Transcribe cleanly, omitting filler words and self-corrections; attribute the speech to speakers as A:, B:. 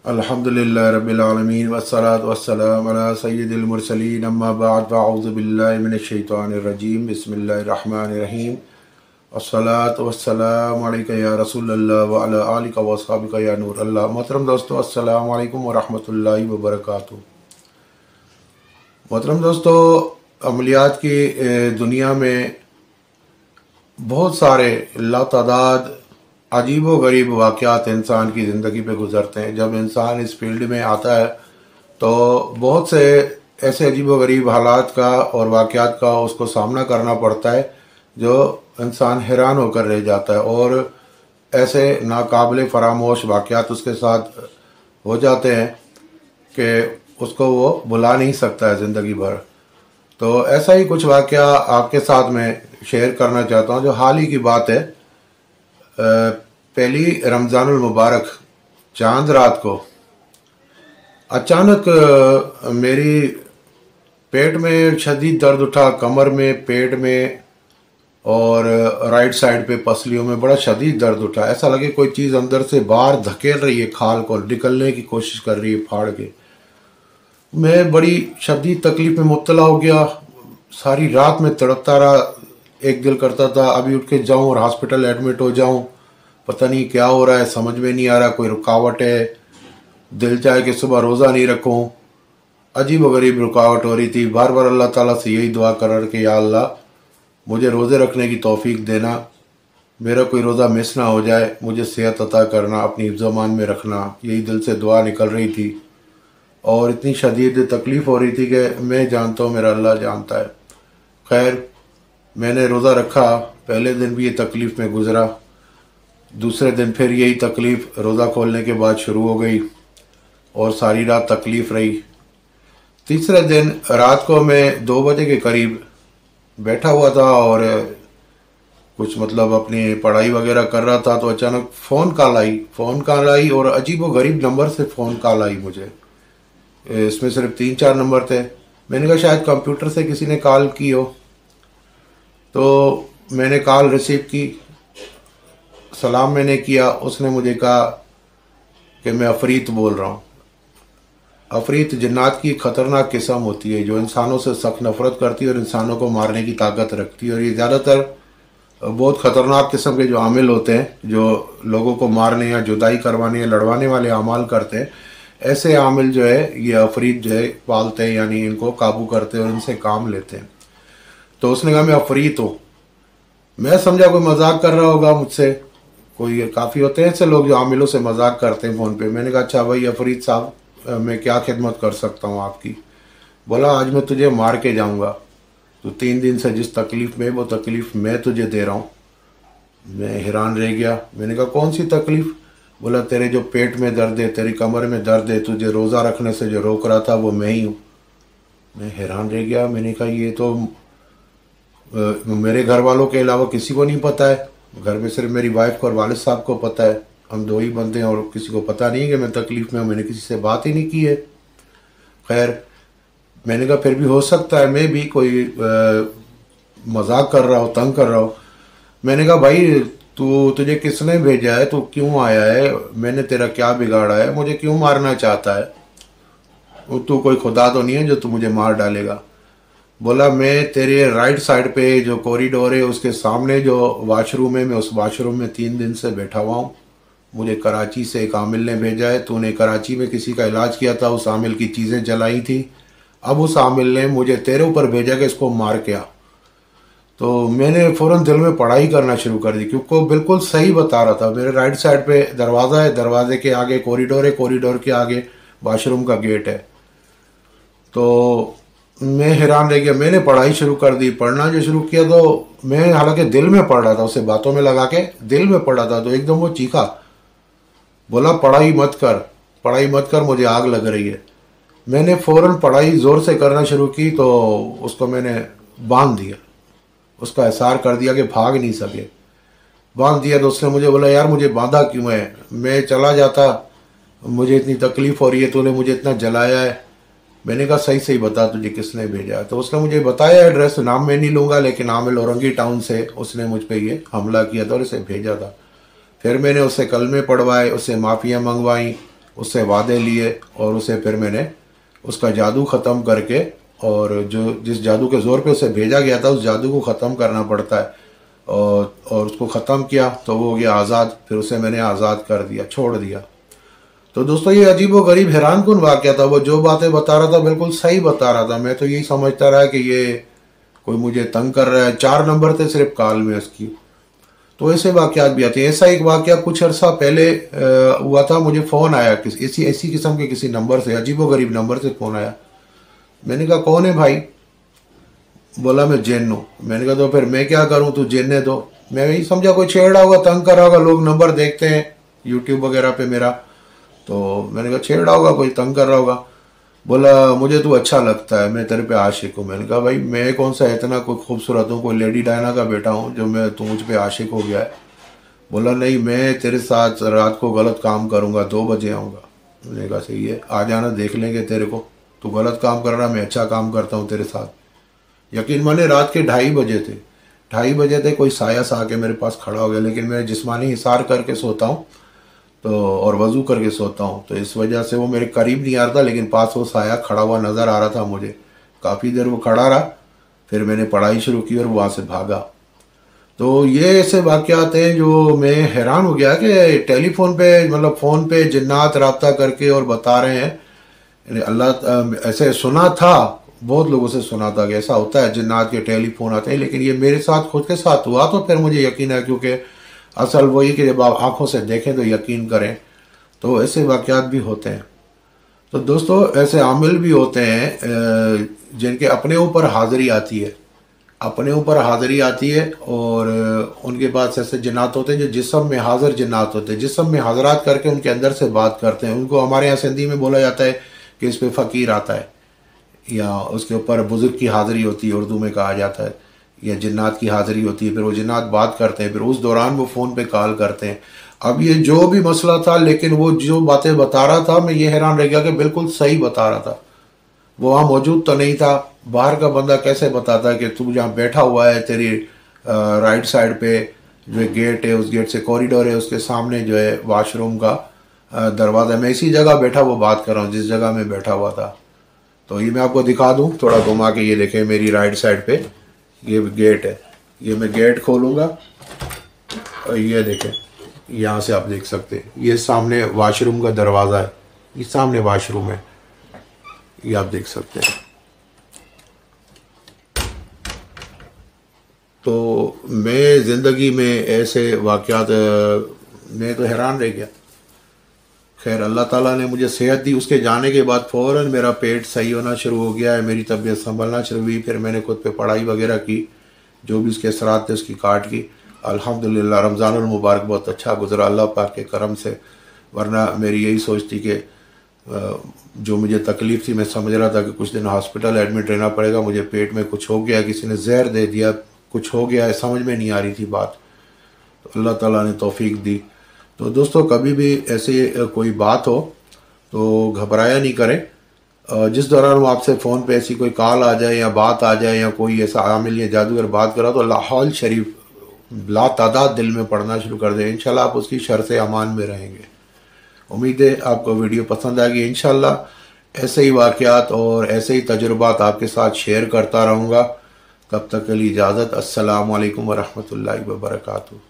A: अल्हम्दुलिल्लाहि रब्बिल आलमीन वस्सलातु वस्सलामु अला सय्यिदिल मुरसलीन अम्मा बअद फ़अऊज़ु बिल्लाहि मिनश शैतानिर रजीम बिस्मिल्लाहिर रहमानिर रहीम अस्सलातु वस्सलामु अलैका या रसूलल्लाह व अला आलिका व अस्हाबिका या नूर अल्लाह। मोहतरम दोस्तों, अस्सलामु अलैकुम व रहमतुल्लाहि व बरकातुहू। मोहतरम दोस्तों, अमलियात की दुनिया में बहुत सारे लातादाद अजीब व गरीब वाक़यात इंसान की ज़िंदगी पे गुज़रते हैं। जब इंसान इस फील्ड में आता है तो बहुत से ऐसे अजीब व गरीब हालात का और वाक़यात का उसको सामना करना पड़ता है जो इंसान हैरान होकर रह जाता है, और ऐसे नाकाबिले फरामोश वाक़यात उसके साथ हो जाते हैं कि उसको वो भुला नहीं सकता है ज़िंदगी भर। तो ऐसा ही कुछ वाक़या आपके साथ मैं शेयर करना चाहता हूँ जो हाल ही की बात है। पहली रमज़ानुल मुबारक चांद रात को अचानक मेरी पेट में शदीद दर्द उठा, कमर में, पेट में और राइट साइड पे पसलियों में बड़ा शदीद दर्द उठा। ऐसा लगे कोई चीज़ अंदर से बाहर धकेल रही है, खाल को निकलने की कोशिश कर रही है फाड़ के। मैं बड़ी शदीद तकलीफ़ में मुब्तला हो गया। सारी रात में तड़पता रहा। एक दिल करता था अभी उठ के जाऊँ और हॉस्पिटल एडमिट हो जाऊँ, पता नहीं क्या हो रहा है, समझ में नहीं आ रहा, कोई रुकावट है। दिल चाहे कि सुबह रोज़ा नहीं रखूँ। अजीब व गरीब रुकावट हो रही थी। बार बार अल्लाह ताला से यही दुआ कर रहा कि या अल्लाह मुझे रोज़े रखने की तौफीक देना, मेरा कोई रोज़ा मिस ना हो जाए, मुझे सेहत अता करना, अपनी हिफ्ज़-ओ-मान में रखना। यही दिल से दुआ निकल रही थी और इतनी शदीद तकलीफ़ हो रही थी कि मैं जानता हूँ मेरा अल्लाह जानता है। खैर, मैंने रोज़ा रखा। पहले दिन भी ये तकलीफ़ में गुज़रा, दूसरे दिन फिर यही तकलीफ़ रोज़ा खोलने के बाद शुरू हो गई और सारी रात तकलीफ़ रही। तीसरे दिन रात को मैं 2 बजे के करीब बैठा हुआ था और कुछ अपनी पढ़ाई वगैरह कर रहा था, तो अचानक फ़ोन कॉल आई और अजीब व गरीब नंबर से फ़ोन कॉल आई मुझे। इसमें सिर्फ 3-4 नंबर थे। मैंने कहा शायद कंप्यूटर से किसी ने कॉल की हो, तो मैंने कॉल रिसीव की, सलाम मैंने किया। उसने मुझे कहा कि मैं अफरीत बोल रहा हूँ। अफरीत जिन्नात की ख़तरनाक किस्म होती है जो इंसानों से सख्त नफ़रत करती है और इंसानों को मारने की ताकत रखती है, और ये ज़्यादातर बहुत ख़तरनाक किस्म के जो आमिल होते हैं जो लोगों को मारने या जुदाई करवाने या लड़वाने वाले अमाल करते हैं, ऐसे आमिल जो है ये अफरीत जो है पालते हैं, यानी इनको काबू करते हैं और इनसे काम लेते हैं। तो उसने कहा मैं अफरीत हूँ। मैं समझा कोई मजाक कर रहा होगा मुझसे। कोई काफ़ी होते हैं ऐसे लोग जो आमिलों से मजाक करते हैं फ़ोन पे। मैंने कहा अच्छा भाई अफरीत साहब, मैं क्या खिदमत कर सकता हूँ आपकी। बोला आज मैं तुझे मार के जाऊँगा, तो 3 दिन से जिस तकलीफ़ में वो तकलीफ़ मैं तुझे दे रहा हूँ। मैं हैरान रह गया। मैंने कहा कौन सी तकलीफ़? बोला तेरे जो पेट में दर्द है, तेरी कमर में दर्द है, तुझे रोज़ा रखने से जो रोक रहा था वो मैं ही हूँ। मैं हैरान रह गया। मैंने कहा ये तो मेरे घर वालों के अलावा किसी को नहीं पता है। घर में सिर्फ मेरी वाइफ को और वालिद साहब को पता है। हम 2 ही बंदे हैं और किसी को पता नहीं है कि मैं तकलीफ़ में हूँ। मैंने किसी से बात ही नहीं की है। खैर, मैंने कहा फिर भी हो सकता है मैं भी कोई मजाक कर रहा हो, तंग कर रहा हो। मैंने कहा भाई तुझे किसने भेजा है, तू क्यों आया है, मैंने तेरा क्या बिगाड़ा है, मुझे क्यों मारना चाहता है? तू कोई खुदा तो नहीं है जो तू मुझे मार डालेगा। बोला मैं तेरे राइट साइड पे जो कॉरिडोर है उसके सामने जो वाशरूम है, मैं उस वाशरूम में 3 दिन से बैठा हुआ हूँ। मुझे कराची से एक आमिल ने भेजा है। तूने कराची में किसी का इलाज किया था, उस आमिल की चीज़ें जलाई थी। अब उस आमिल ने मुझे तेरे ऊपर भेजा कि इसको मार के आ। तो मैंने फ़ौरन दिल में पढ़ाई करना शुरू कर दी, क्योंकि वो बिल्कुल सही बता रहा था। मेरे राइट साइड पे दरवाज़ा है, दरवाजे के आगे कॉरिडोर है, कॉरिडोर के आगे वाशरूम का गेट है। तो मैं हैरान रह गया। मैंने पढ़ाई शुरू कर दी। पढ़ना जो शुरू किया तो मैं हालांकि दिल में पढ़ रहा था, उसे बातों में लगा के दिल में पढ़ रहा था, तो एकदम वो चीखा, बोला पढ़ाई मत कर, पढ़ाई मत कर, मुझे आग लग रही है। मैंने फ़ौरन पढ़ाई ज़ोर से करना शुरू की तो उसको मैंने बांध दिया, उसका एहसार कर दिया कि भाग नहीं सके। बांध दिया तो उसने मुझे बोला यार मुझे बांधा क्यों है, मैं चला जाता, मुझे इतनी तकलीफ़ हो रही है, तूने मुझे इतना जलाया है। मैंने कहा सही सही बता तुझे किसने भेजा है। तो उसने मुझे बताया एड्रेस, नाम मैं नहीं लूँगा, लेकिन आमिल औरंगी टाउन से उसने मुझ पर ये हमला किया था और इसे भेजा था। फिर मैंने उससे कलमे पढ़वाए, उससे माफ़ियाँ मंगवाई, उससे वादे लिए और उसे फिर मैंने उसका जादू ख़त्म करके, और जो जिस जादू के ज़ोर पे उसे भेजा गया था उस जादू को ख़त्म करना पड़ता है, और उसको ख़त्म किया तो वो हो गया आज़ाद। फिर उसे मैंने आज़ाद कर दिया, छोड़ दिया। तो दोस्तों ये अजीब व गरीब हैरान कुन वाक़या था। वो जो बातें बता रहा था बिल्कुल सही बता रहा था। मैं तो यही समझता रहा कि ये कोई मुझे तंग कर रहा है। 4 नंबर थे सिर्फ कॉल में उसकी। तो ऐसे वाक़यात भी आते हैं। ऐसा एक वाक़या कुछ अर्सा पहले हुआ था। मुझे फ़ोन आया किसी ऐसी किस्म के किसी नंबर से, अजीब व गरीब नंबर से फ़ोन आया। मैंने कहा कौन है भाई? बोला मैं जिन हूँ। मैंने कहा तो फिर मैं क्या करूँ, तू जिनने दो। मैं यही समझा कोई छेड़ रहा होगा, तंग कर रहा होगा। लोग नंबर देखते हैं यूट्यूब वगैरह पे मेरा, तो मैंने कहा छेड़ रहा होगा, कोई तंग कर रहा होगा। बोला मुझे तू अच्छा लगता है, मैं तेरे पे आशिक हूँ। मैंने कहा भाई मैं कौन सा इतना कोई खूबसूरत हूँ, कोई लेडी डायना का बेटा हूँ जो मैं तू मुझ पे आशिक हो गया है। बोला नहीं, मैं तेरे साथ रात को गलत काम करूँगा, 2 बजे आऊँगा। मैंने कहा सही है, आ जाना, देख लेंगे तेरे को। तू गलत काम कर रहा, मैं अच्छा काम करता हूँ तेरे साथ। यकीन माने रात के 2:30 बजे थे। 2:30 बजे थे कोई साया सा आके मेरे पास खड़ा हो गया। लेकिन मैं जिस्मानी हिसार करके सोता हूँ तो, और वज़ू करके सोता हूँ, तो इस वजह से वो मेरे करीब नहीं आ रहा था, लेकिन पास वो साया खड़ा हुआ नज़र आ रहा था मुझे। काफ़ी देर वो खड़ा रहा, फिर मैंने पढ़ाई शुरू की और वहाँ से भागा। तो ये ऐसे वाक़यात हैं जो मैं हैरान हो गया कि टेलीफोन पे, मतलब फ़ोन पे जिन्नात रब्ता करके और बता रहे हैं। यानी अल्लाह, ऐसे सुना था, बहुत लोगों से सुना था कि ऐसा होता है, जिन्नात के टेलीफोन आते हैं, लेकिन ये मेरे साथ खुद के साथ हुआ तो फिर मुझे यकीन है, क्योंकि असल वही कि जब आप आंखों से देखें तो यकीन करें। तो ऐसे वाक़यात भी होते हैं। तो दोस्तों ऐसे आमिल भी होते हैं जिनके अपने ऊपर हाज़िरी आती है, अपने ऊपर हाज़िरी आती है, और उनके पास ऐसे जिन्नात होते हैं जो जिस्म में हाज़िर जिन्नात होते हैं, जिस्म में हाज़रात करके उनके अंदर से बात करते हैं। उनको हमारे यहाँ सिंधी में बोला जाता है कि इस पे फ़कीर आता है, या उसके ऊपर बुज़ुर्ग की हाज़िरी होती है, उर्दू में कहा जाता है, या जिन्नात की हाज़िरी होती है। फिर वो जिन्नात बात करते हैं, फिर उस दौरान वो फ़ोन पे कॉल करते हैं। अब ये जो भी मसला था, लेकिन वो जो बातें बता रहा था, मैं ये हैरान रह गया कि बिल्कुल सही बता रहा था। वो वहाँ मौजूद तो नहीं था। बाहर का बंदा कैसे बताता है कि तू जहाँ बैठा हुआ है, तेरी राइट साइड पे जो है गेट है, उस गेट से कॉरिडोर है, उसके सामने जो है वाशरूम का दरवाज़ा। मैं इसी जगह बैठा वो बात कर रहा हूँ जिस जगह मैं बैठा हुआ था। तो ये मैं आपको दिखा दूँ थोड़ा घुमा के। ये देखें मेरी राइट साइड पे ये गेट है। ये मैं गेट खोलूँगा और ये देखें, यहाँ से आप देख सकते हैं, ये सामने वाशरूम का दरवाज़ा है, ये सामने वाशरूम है, ये आप देख सकते हैं। तो मैं ज़िंदगी में ऐसे वाक़यात, मैं तो हैरान रह गया। खैर अल्लाह ताला ने मुझे सेहत दी। उसके जाने के बाद फ़ौरन मेरा पेट सही होना शुरू हो गया है, मेरी तबीयत संभलना शुरू हुई। फिर मैंने खुद पे पढ़ाई वगैरह की, जो भी उसके असरात थे उसकी काट की। अल्हम्दुलिल्लाह रमज़ानुल मुबारक बहुत अच्छा गुज़रा अल्लाह पाक के करम से। वरना मेरी यही सोच थी कि जो मुझे तकलीफ़ थी, मैं समझ रहा था कि कुछ दिन हॉस्पिटल एडमिट रहना पड़ेगा, मुझे पेट में कुछ हो गया, किसी ने जहर दे दिया, कुछ हो गया है, समझ में नहीं आ रही थी बात। तो अल्लाह ताला ने तौफीक दी। तो दोस्तों कभी भी ऐसे कोई बात हो तो घबराया नहीं करें। जिस दौरान वो आपसे फ़ोन पे ऐसी कोई कॉल आ जाए या बात आ जाए, या कोई ऐसा आमिल या जादूगर बात करा, तो लाहौल शरीफ ला तादाद दिल में पढ़ना शुरू कर दें। इंशाल्लाह आप उसकी शर से अमान में रहेंगे। उम्मीद है आपको वीडियो पसंद आएगी। इंशाल्लाह ऐसे ही वाक़यात और ऐसे ही तजुर्बात आपके साथ शेयर करता रहूँगा। तब तक के लिए इजाज़त। अस्सलामु अलैकुम वरहमतुल्लाहि वबरकातुहू।